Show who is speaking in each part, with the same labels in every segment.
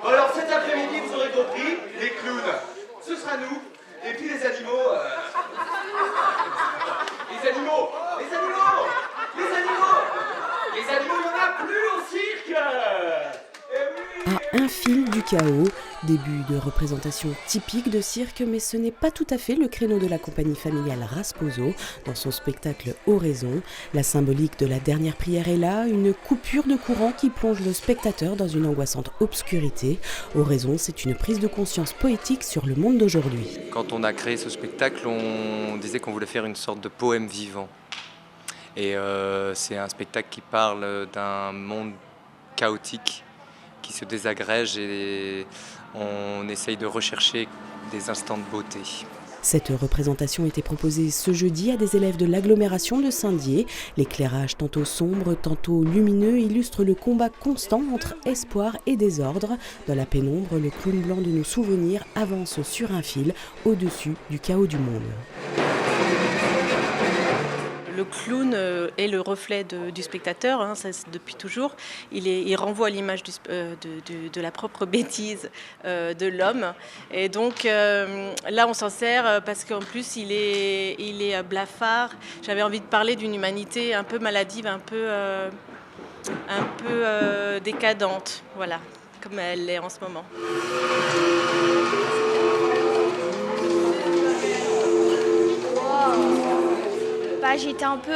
Speaker 1: Bon, alors cet après-midi, vous aurez compris, les clowns, ce sera nous. Et puis les animaux... Les animaux, il n'y en a plus au cirque.
Speaker 2: À un fil du chaos, début de représentation typique de cirque, mais ce n'est pas tout à fait le créneau de la compagnie familiale Rasposo dans son spectacle Oraison. La symbolique de la dernière prière est là, une coupure de courant qui plonge le spectateur dans une angoissante obscurité. Oraison, c'est une prise de conscience poétique sur le monde d'aujourd'hui.
Speaker 3: Quand on a créé ce spectacle, on disait qu'on voulait faire une sorte de poème vivant. Et c'est un spectacle qui parle d'un monde chaotique qui se désagrège et on essaye de rechercher des instants de beauté.
Speaker 2: Cette représentation était proposée ce jeudi à des élèves de l'agglomération de Saint-Dié. L'éclairage tantôt sombre, tantôt lumineux illustre le combat constant entre espoir et désordre. Dans la pénombre, le clown blanc de nos souvenirs avance sur un fil au-dessus du chaos du monde.
Speaker 4: Le clown est le reflet du spectateur, hein, ça, depuis toujours. Il renvoie à l'image de la propre bêtise de l'homme. Et donc là, on s'en sert parce qu'en plus, il est blafard. J'avais envie de parler d'une humanité un peu maladive, un peu décadente, voilà, comme elle l'est en ce moment.
Speaker 5: J'étais un peu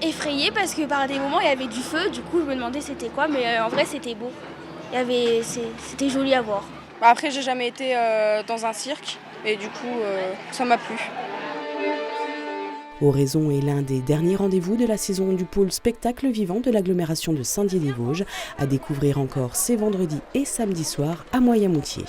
Speaker 5: effrayée parce que par des moments il y avait du feu, du coup je me demandais c'était quoi, mais en vrai c'était beau. C'était joli à voir.
Speaker 6: Après j'ai jamais été dans un cirque et du coup ça m'a plu.
Speaker 2: Oraison est l'un des derniers rendez-vous de la saison du pôle spectacle vivant de l'agglomération de Saint-Dié-des-Vosges, à découvrir encore ces vendredis et samedis soirs à Moyen-Moutier.